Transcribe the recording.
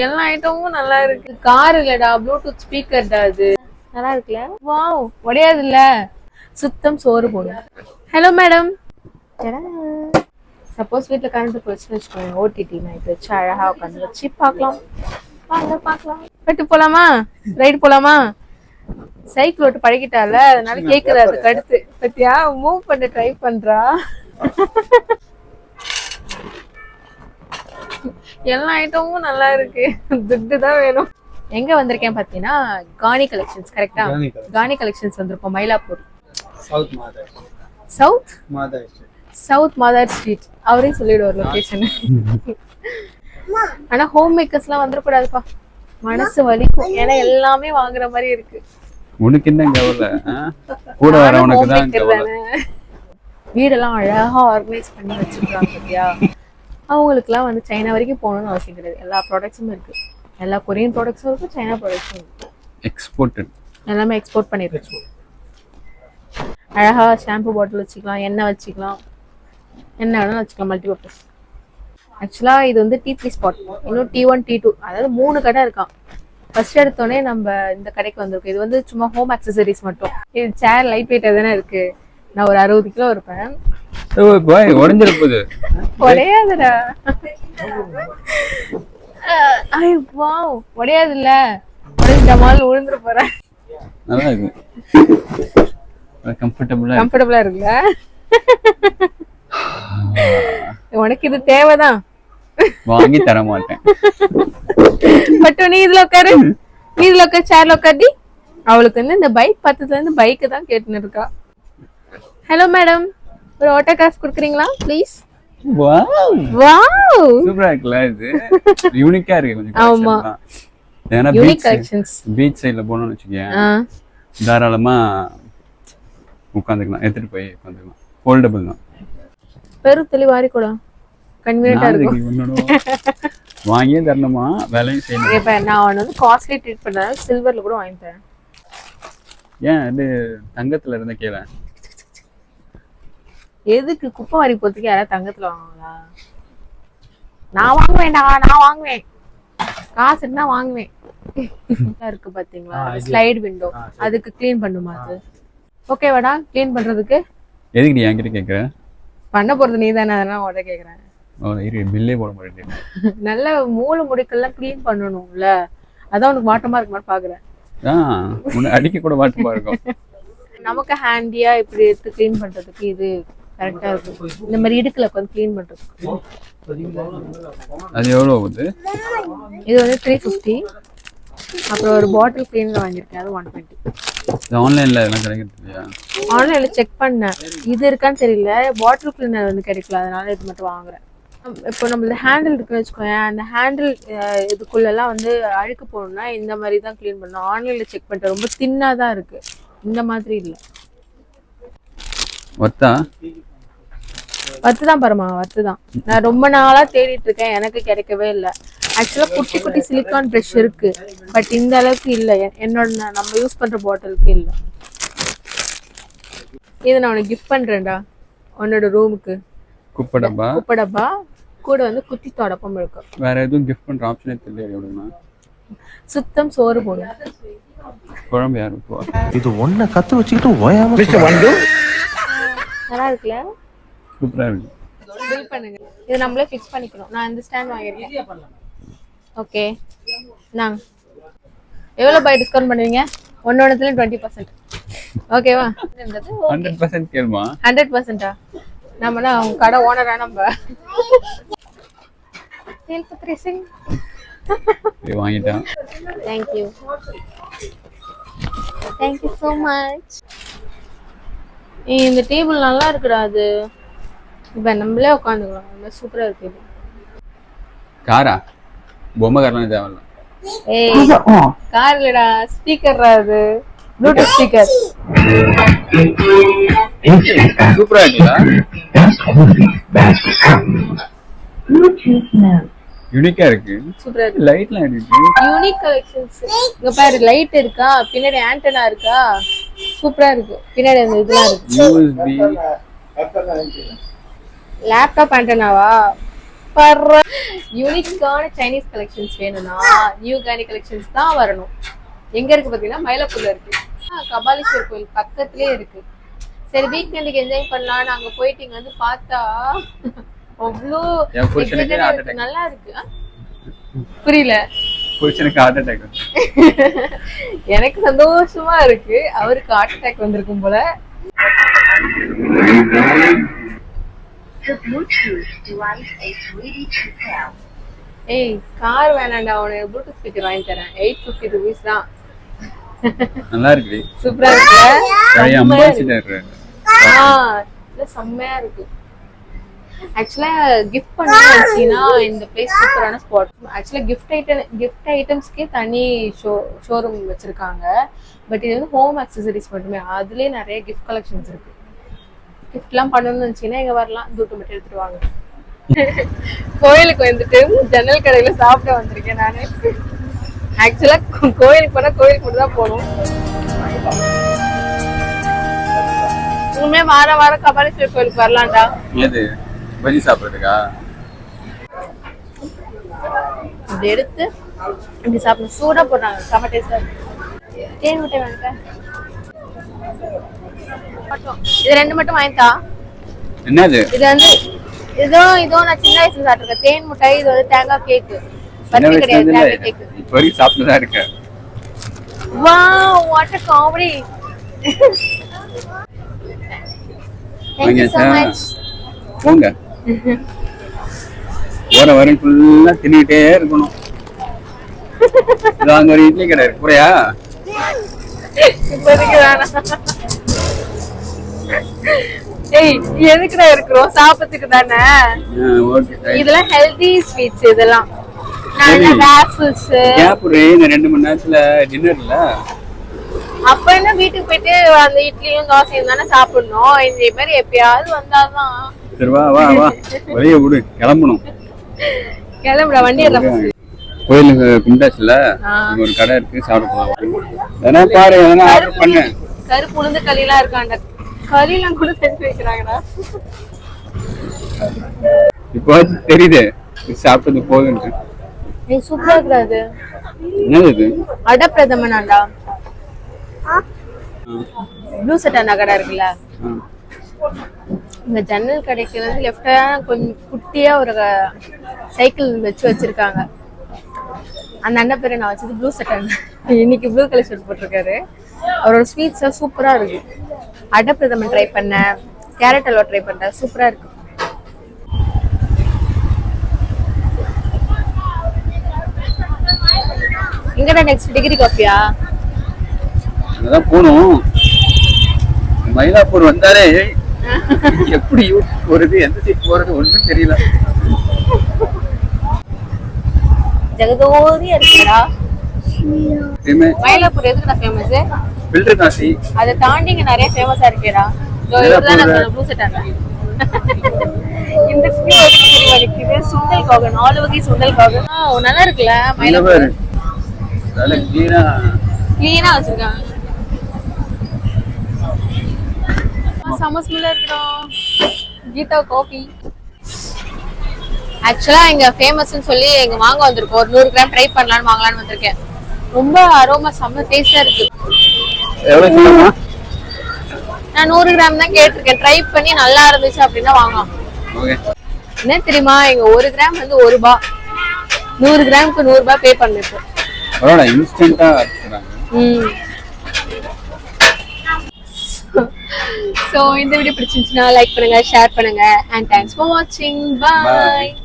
எல்லா ஐட்டமும் நல்லா இருக்கு. கார் இல்லடா, ப்ளூடூத் ஸ்பீக்கர்டா. அது நல்லா இருக்குல்ல? வாவ், உடையாது இல்ல. சுத்தம் சோறு போடும். Hello madam. சப்போஸ் வீட்டில் கரண்ட் போச்சுன்னு வச்சுக்கோங்க, ஓடிடி நைட் வச்சு அழகா உட்காந்து வச்சு பார்க்கலாம். வாங்க பார்க்கலாம். போயிட்டு போலாமா? ரைடு போலாமா? சைக்கிள் ஓட்டு பழகிட்டால, அதனால கேக்குற அதுக்கு அடுத்து பத்தியா மூவ் பண்ண ட்ரை பண்றா. எல்லா ஐட்டமும் நல்லா இருக்கு. துட்டு தான் வேணும். எங்க வந்திருக்கேன் பாத்தீங்கன்னா காணி கலெக்ஷன்ஸ். கரெக்டா? காணி கலெக்ஷன்ஸ் வந்திருக்கோம், மயிலாப்பூர். South மாதார் street. அவரே சொல்லிடுவார் லொகேஷன். ஆனா ஹோம் மேக்கர்ஸ் எல்லாம் வந்துடக்கூடாதுப்பா, மனசு வலிக்கும். ஏன்னா எல்லாமே வாங்குற மாதிரி இருக்கு. உனக்கு என்ன கவலை? கூட வரவனுக்கு தான் கவலை. வீடெல்லாம் அழகா ஆர்கனைஸ் பண்ணி வச்சிருக்காங்க பத்தியா. அவங்களுக்குலாம் வந்து சைனா வரைக்கும் போகணும்னு அவசியம் கிடையாது. எல்லா ப்ராடக்ட்ஸும் இருக்கு. எல்லா கொரியன் ப்ராடக்ட்ஸும் இருக்கு, சைனா ப்ராடக்ட்ஸும் இருக்கு. எக்ஸ்போர்ட்டட், எல்லாமே எக்ஸ்போர்ட் பண்ணிருக்கு. அழகா ஷாம்பு பாட்டில் வச்சுக்கலாம், எண்ணெய் வச்சுக்கலாம், என்ன வேணாலும் வச்சுக்கலாம், மல்டிபர்பஸ். ஆக்சுவலா இது வந்து T3 ஸ்பாட். இன்னும் T1 T2 அதாவது 3 கடை இருக்கான். ஃபர்ஸ்ட் எடுத்தோடனே நம்ம இந்த கடைக்கு வந்திருக்கோம். இது வந்து சும்மா ஹோம் அக்சசரிஸ் மட்டும். இது சேர் லைட் வெயிட்டா தானே இருக்கு. நான் ஒரு 60 கிலோ இருப்பேன். உடைஞ்சிட போகுது. உடையாதுடா. வாவ், உடையாது இல்ல. உடைஞ்சிட்டமால் விழுந்துட போறேன். நல்லா இருக்கு, கம்ஃபர்டபுளா இருக்குல்ல. உனக்கு இது தேவைதான், வாங்கி தர மாட்டேன். பட் நீ இதுல உட்காரு, நீ இதுல உட்காரு, சேர்ல உட்காரு. அவளுக்கு வந்து இந்த பைக் பத்தத்துல இருந்து பைக்கு தான் கேட்டுன்னு இருக்கா. ஹலோ மேடம், ஒரு ஆட்டோகிராஃப் கொடுக்குறீங்களா ப்ளீஸ்? வாவ் வாவ், சூப்பரா இருக்குல்ல. இது யூனிக்கா இருக்கு கொஞ்சம். ஆமா, ஏன்னா யூனிக் கலெக்ஷன்ஸ். பீச் சைடுல போனோம்னு வச்சுக்கேன், தாராளமா உட்காந்துக்கலாம், எடுத்துட்டு போய் உட்காந்துக்கலாம். ஃபோல்டபிள் தான். பெரும் தெளிவாரி கூட கன்வீனியன்ட்டா இருக்கும். வாங்கியே தரணுமா, வேலையும் செய்யணும். இப்ப நான் வந்து காஸ்ட்லி ட்ரீட் பண்ணாத சில்வர்ல கூட வாங்கி தரேன். ஏன் இது தங்கத்துல இருந்த கேள? எதுக்கு குப்பை வாரி போறதுக்கு யாராவது தங்கத்துல வாங்குவாங்களா? நான் வாங்குவேன்டா, நான் வாங்குவேன். காசு இருந்தா வாங்குவேன். இருக்கு பாத்தீங்களா ஸ்லைடு விண்டோ, அதுக்கு க்ளீன் பண்ணுமா? அது ஓகேவாடா க்ளீன் பண்றதுக்கு? எதுக்கு நீ என்கிட்ட கேக்குற? பண்ண போறது நீ தானே, அதெல்லாம் உடனே கேக்குறேன். பில்லே போட மாட்டேன். நல்ல மூளை முடிக்கெல்லாம் க்ளீன் பண்ணணும்ல, அதான் உனக்கு மாற்றமா இருக்குமான்னு பாக்குறேன். அடிக்க கூட மாற்றமா இருக்கும். நமக்கு ஹேண்டியா இப்படி எடுத்து க்ளீன் பண்றதுக்கு இது கரெக்டா இருக்கும். இந்த மாதிரி இடுக்குல உட்காந்து க்ளீன் பண்றதுக்கு. அது எவ்வளவு ஆகுது? இது வந்து 350. அப்புறம் ஒரு பாட்டில் க்ளீனர் வாங்கியிருக்கேன், அது 120. ஆன்லைன்ல எல்லாம் கிடைக்குது. ஆன்லைன்ல செக் பண்ணேன், இது இருக்கான்னு தெரியல. பாட்டில் க்ளீனர் வந்து கிடைக்கல, அதனால இது மட்டும் வாங்குறேன். இப்போ நம்மள ஹேண்டில் இருக்குன்னு வச்சுக்கோங்க, அந்த ஹேண்டில் இதுக்குள்ளெல்லாம் வந்து அழுக்கு போகணும்னா இந்த மாதிரி தான் க்ளீன் பண்ணணும். ஆன்லைன்ல செக் பண்ணிட்டேன், ரொம்ப தின்னா தான் இருக்கு, இந்த மாதிரி இல்லை. வத்து தான் பாருமா, வத்து தான். நான் ரொம்ப நாளா தேடிட்டு இருக்கேன், எனக்கு கிடைக்கவே இல்லை. ஆக்சுவலா குட்டி குட்டி சிலிக்கான் ப்ரஷ் இருக்கு, பட் இந்த அளவுக்கு இல்லை. என்னோட நம்ம யூஸ் பண்ற பாட்டிலுக்கு இல்லை. இதை நான் உனக்கு கிஃப்ட் பண்றேன்டா, உன்னோட ரூமுக்கு. குப்பை டப்பா கூட வந்து குட்டி தொடப்பம் இருக்கு. வேற எதுவும் கிஃப்ட் பண்ற ஆப்ஷனே தெரியல. சுத்தம் சோறு போடும். குழம்பு யாரு போ? இது ஒண்ண கத்து வச்சிட்டு ஓயாம நல்லா இருக்குல்ல? சூப்பரா இருக்கு. பில் பண்ணுங்க. இது நம்மளே ஃபிக்ஸ் பண்ணிக்கணும். நான் இந்த ஸ்டாண்ட் வாங்கிருக்கேன். ஓகே, நான் எவ்வளவு பை டிஸ்கவுண்ட் பண்ணுவீங்க? ஒன்னொன்னுல 20%. ஓகேவா? 100% கேளுமா? 100%ஆ? நம்மனா அவங்க கடை ஓனரா நம்ம. சேல் பத்ரேசிங் வாங்கிட்டேன். Thank you. Thank you so much. இந்த டேபிள் நல்லா இருக்குடா. அது இப்ப நம்மளே உட்காந்துக்கலாம், ரொம்ப சூப்பரா இருக்கு. இது காரா? பொம்மை கார்லாம் தேவையில்ல. ஏய் கார் இல்லடா, ஸ்பீக்கர்ரா. அது ப்ளூடூத் ஸ்பீக்கர். சூப்பரா இருக்குடா. யூனிக்கா இருக்கு. சூப்பரா இருக்கு. லைட்லாம் இருக்கு. Unique collections. இங்க பாரு, லைட் இருக்கா, பின்னாடி ஆண்டனா இருக்கா, சூப்பரா இருக்கு. பின்னாடி அந்த இதெல்லாம் இருக்கு. USB லேப்டாப் ஆண்டனாவா? யூனிக்கான சைனீஸ் கலெக்ஷன்ஸ் வேணும்னா நியூ கானி கலெக்ஷன்ஸ் தான் வரணும். எங்க இருக்கு பாத்தீங்கன்னா மயிலாப்பூர்ல இருக்கு. கபாலீஸ்வர் கோயில் பக்கத்துலயே இருக்கு. சரி வீக்கெண்டுக்கு என்ஜாய் பண்ணலாம்னு அங்க போயிட்டு இங்க வந்து பார்த்தா அவ்வளோ நல்லா இருக்கு. புரியல. புருஷனுக்கு ஹார்ட் அட்டாக். எனக்கு சந்தோஷமா இருக்கு, அவருக்கு ஹார்ட் அட்டாக் வந்திருக்கும் போல. ஏய் கார் வேணாண்டா, உனக்கு ப்ளூடூத் ஸ்பீக்கர் வாங்கி தரேன். 850 rupees தான். நல்லா இருக்கு. சூப்பரா இருக்கு. அம்பாசிடர். செம்மையா இருக்கு. ஆக்சுவலா கிஃப்ட் பண்ணீங்கன்னா இந்த பிளேஸ் சூப்பரான ஸ்பாட். ஆக்சுவலா கிஃப்ட் ஐட்டம்ஸ்க்கே தனி ஷோரூம் வச்சிருக்காங்க. பட் இது வந்து ஹோம் அக்சசரிஸ் மட்டுமே. அதுலயே நிறைய கிஃப்ட் கலெக்ஷன்ஸ் இருக்கு. கிஃப்ட்லாம் பண்ணணும்னு நினைச்சீங்கன்னா இங்க வரலாம். தூட்டு மட்டும் எடுத்துட்டு வாங்க. கோயிலுக்கு வந்துட்டு ஜன்னல் கடையில சாப்பிட வந்திருக்கேன் நானு. ஆக்சுவலா கோயிலுக்கு போனா கோயிலுக்கு மட்டும் தான் போகணும். உண்மையா வாரம் வாரம் கபாலீஸ்வர் கோயிலுக்கு வரலாம்டா. ஏது பஜ்ஜி சாப்பிடுறதுக்கா? இப்படி எடுத்து இப்படி சாப்பிடணும். சூடா போடுறாங்க, செம டேஸ்டா இருக்கு. தேன் முட்டை வாங்கிட்டேன். இது ரெண்டு மட்டும் வாங்கிட்டா. என்னது இது வந்து இதோ நான் சின்ன வயசுல சாப்பிட்டிருக்கேன். தேன் முட்டை. இது வந்து தேங்காய் கேக்கு. பர்ஃபி கிடையாது, தேங்காய் கேக்கு. இப்போ வரைக்கும் சாப்பிட்டு தான் இருக்கேன். Wow, what a comedy. Thank you so much. போங்க. போற வரைக்கும் ஃபுல்லா தின்னுட்டே இருக்கணும். அங்க ஒரு இட்லி கடை இருக்கு, போறியா? இப்போதைக்கு வேணாம். ஏய் எதுக்குடா இருக்கிறோம்? சாப்பிட்டுக்கு தானே. இதெல்லாம் ஹெல்தி ஸ்வீட்ஸ். இதெல்லாம் நல்ல வேஃபிள்ஸ். கேப்ரே இந்த 2 மணி நேரத்துல டின்னர் இல்ல. அப்ப என்ன வீட்டுக்கு போயிட்டு அந்த இட்லியும் தோசையும் தானே சாப்பிடணும். இந்த மாதிரி எப்பயாவது வந்தாதான். சரி வா வா வா, வெளியே விடு, கிளம்பணும். கிளம்புடா, வண்டி ஏறலாம். கோயிலுக்கு கும்பிட்டாச்சுல, ஒரு கடை இருக்கு, சாப்பிட போலாம். எதனா பாரு, எதனா ஆர்டர் பண்ணு. கருப்பு உளுந்து களிலாம் இருக்காண்ட. களிலாம் கூட செஞ்சு வைக்கிறாங்கடா. இப்போ தெரியுது சாப்பிட்டது போகுதுன்னு. ஏய் சூப்பரா இருக்குடா. என்னது இது? அடப்பிரதமனாண்டா. ப்ளூ செட்டானா கடை இருக்குல்ல, இந்த ஜன்னல் கடைக்கு வந்து லெஃப்டா கொஞ்சம் குட்டியா ஒரு சைக்கிள் வச்சிருக்காங்க. அந்த அண்ணன் பேரை நான் வச்சது ப்ளூ செட்டான். இன்னைக்கு ப்ளூ கலர் ஷர்ட் போட்டிருக்காரு. அவரோட ஸ்வீட்ஸ் சூப்பரா இருக்கு. அடப்பிரதமன் ட்ரை பண்ணேன், கேரட் அல்வா ட்ரை பண்ணேன், சூப்பரா இருக்கு. எங்கடா நெக்ஸ்ட் டிகிரி காஃபியா? அதான் போகணும். மயிலாப்பூர் வந்தாலே எப்படி போறது, எந்த சீட் போறது ஒன்றும் தெரியல. ஜெகதோதியா இருக்குடா. மயிலாப்பூர் எதுக்குடா ஃபேமஸ்? Filter coffee. அதை தாண்டி இங்க நிறைய ஃபேமஸா இருக்கேடா. இதுதான் நான் சொன்ன ப்ளூ செட்டானா. இந்த இது சுண்டல் காக, 4 வகை சுண்டல் காக. நல்லா இருக்குல்ல மயிலாப்பூர். நல்ல கிளீனா வச்சிருக்காங்க. செம ஸ்மெல்லா இருக்குடா. கீதா காஃபி. ஆக்சுவலா இங்க ஃபேமஸ்னு சொல்லி எங்க வாங்க வந்திருக்கோம். ஒரு 100 கிராம் ட்ரை பண்ணலாம்னு வாங்கலாம்னு வந்திருக்கேன். ரொம்ப அரோமா செம்ம டேஸ்டா இருக்கு. எவ்வளவு சொல்லுமா? நான் 100 கிராம் தான் கேட்டிருக்கேன். ட்ரை பண்ணி நல்லா இருந்துச்சு அப்படின்னா வாங்கலாம். என்ன தெரியுமா, இங்க 1 கிராம் வந்து 1 ரூபாய். 100 கிராமுக்கு 100 ரூபாய் பே பண்ணிருக்கோம். பரவாயில்ல, இன்ஸ்டன்ட்டா இருக்குறாங்க. சோ இந்த வீடியோ பிடிச்சிருந்துச்சுன்னா லைக் பண்ணுங்க, ஷேர் பண்ணுங்க. and thanks for watching. Bye.